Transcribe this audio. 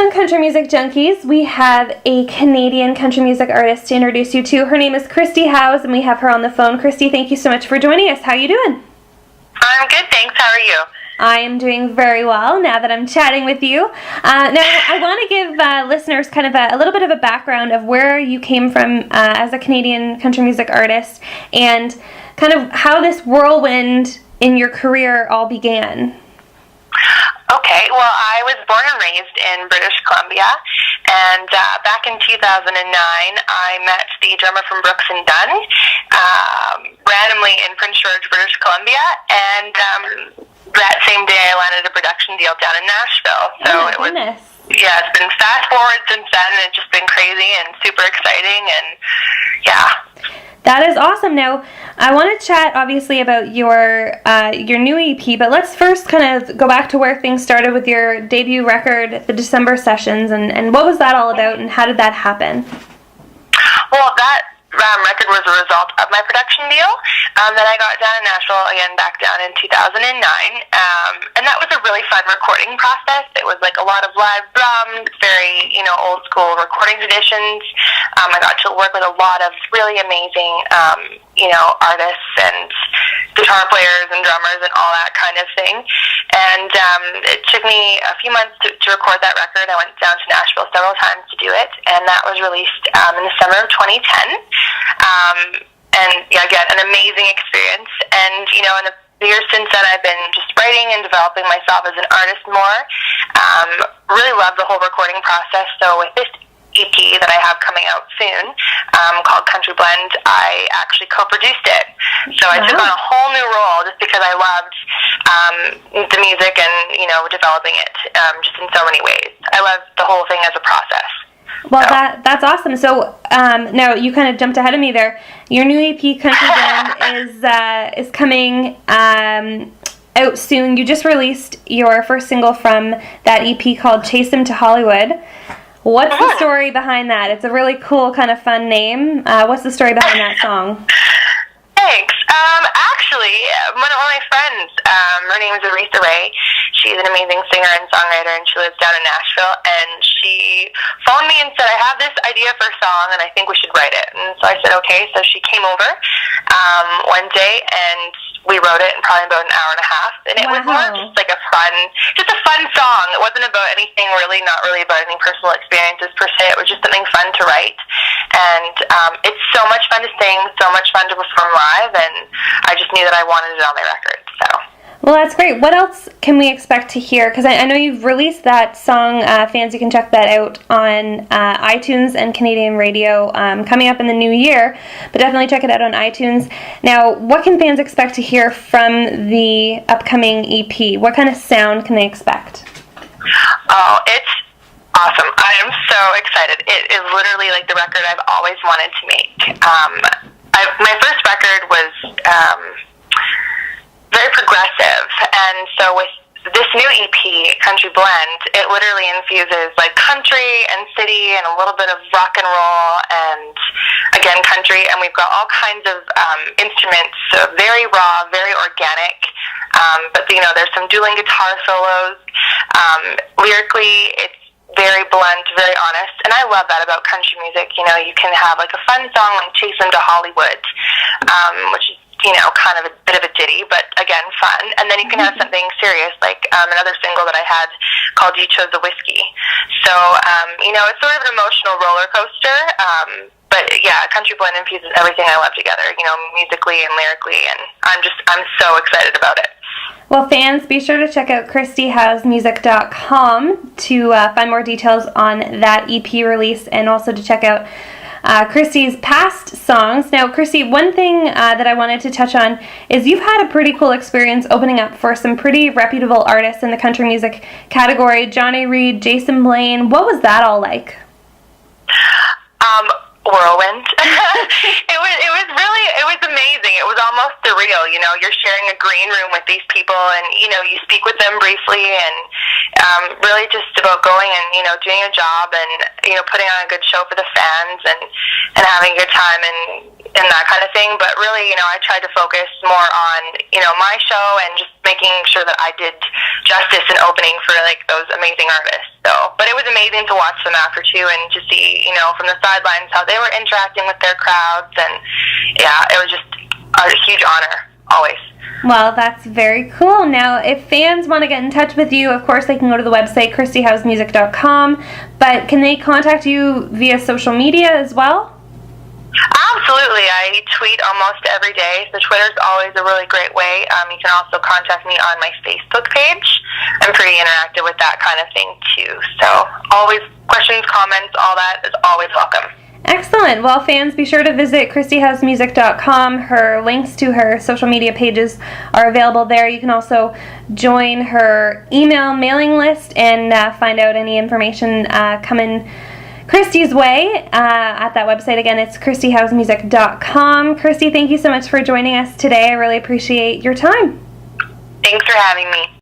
on Country Music Junkies, we have a Canadian country music artist to introduce you to. Her name is Kristy Howes, and we have her on the phone. Kristy, thank you so much for joining us. How are you doing? I'm good, thanks. How are you? I am doing very well now that I'm chatting with you. Now, I want to give listeners kind of a little bit of a background of where you came from as a Canadian country music artist and kind of how this whirlwind in your career all began. Okay, well, I was born and raised in British Columbia, and back in 2009, I met the drummer from Brooks and Dunn randomly in Prince George, British Columbia, and that same day I landed a production deal down in Nashville. So oh my goodness. Yeah, it's been fast forward since then, and it's just been crazy and super exciting, and yeah. That is awesome. Now, I want to chat, obviously, about your new EP, but let's first kind of go back to where things started with your debut record, The December Sessions, and what was that all about, and how did that happen? Well, that record was a result of my production deal that I got down in Nashville, again, back down in 2009, and that was a really fun recording process. It was like a lot of live drums, very, old school recording traditions. I got to work with a lot of really amazing, artists and guitar players and drummers and all that kind of thing, and it took me a few months to record that record. I went down to Nashville several times to do it, and that was released in the summer of 2010. And yeah, again, an amazing experience. And, in the years since then, I've been just writing and developing myself as an artist more. Really love the whole recording process. So with this EP that I have coming out soon, called Country Blend, I actually co-produced it. So I took on a whole new role just because I loved the music and, developing it just in so many ways. I love the whole thing as a process. Well, that's awesome. So now you kind of jumped ahead of me there. Your new EP, Country Blend, is coming out soon. You just released your first single from that EP called Chase Them to Hollywood. What's the story behind that? It's a really cool, kind of fun name. What's the story behind that song? Thanks. Actually, one of my friends, her name is Aretha Ray. She's an amazing singer and songwriter, and she lives down in Nashville. And she phoned me and said, I have this idea for a song, and I think we should write it. And so I said, okay. So she came over one day, and we wrote it in probably about an hour and a half. And it was more just like a fun song. It wasn't about anything really, not really about any personal experiences per se. It was just something fun to write. And it's so much fun to sing, so much fun to perform live, and I just knew that I wanted it on my record. So. Well, that's great. What else can we expect to hear? Because I know you've released that song. Fans, you can check that out on iTunes and Canadian radio coming up in the new year. But definitely check it out on iTunes. Now, what can fans expect to hear from the upcoming EP? What kind of sound can they expect? Oh, it's awesome. I am so excited. It is literally like the record I've always wanted to make. My first record was very progressive, and so with this new EP, Country Blend, it literally infuses like country and city and a little bit of rock and roll and, again, country, and we've got all kinds of instruments, so very raw, very organic, but, there's some dueling guitar solos. Lyrically, it's very blunt, very honest, and I love that about country music. You can have like a fun song like Chase Them to Hollywood, which is kind of a bit of a ditty, but again, fun. And then you can have something serious, like another single that I had called You Chose the Whiskey. So, it's sort of an emotional roller coaster, but yeah, Country Blend infuses everything I love together, musically and lyrically, and I'm so excited about it. Well, fans, be sure to check out KristyHowesMusic.com to find more details on that EP release, and also to check out Kristy's past songs. Now, Kristy, one thing that I wanted to touch on is you've had a pretty cool experience opening up for some pretty reputable artists in the country music category. Johnny Reed, Jason Blaine. What was that all like? Whirlwind. It was amazing. It was almost surreal. You're sharing a green room with these people, and you speak with them briefly, and really just about going and doing a job and putting on a good show for the fans and having a good time and that kind of thing. everything, but really, I tried to focus more on, my show and just making sure that I did justice and opening for, those amazing artists. So, but it was amazing to watch them after, too, and to see, from the sidelines how they were interacting with their crowds, and, yeah, it was just a huge honor, always. Well, that's very cool. Now, if fans want to get in touch with you, of course, they can go to the website, KristyHowesMusic.com, but can they contact you via social media as well? Absolutely. I tweet almost every day, so Twitter's always a really great way. You can also contact me on my Facebook page. I'm pretty interactive with that kind of thing, too. So always questions, comments, all that is always welcome. Excellent. Well, fans, be sure to visit KristyHowesMusic.com. Her links to her social media pages are available there. You can also join her email mailing list and find out any information coming Kristy's way at that website. Again, it's KristyHowesMusic.com. Kristy, thank you so much for joining us today. I really appreciate your time. Thanks for having me.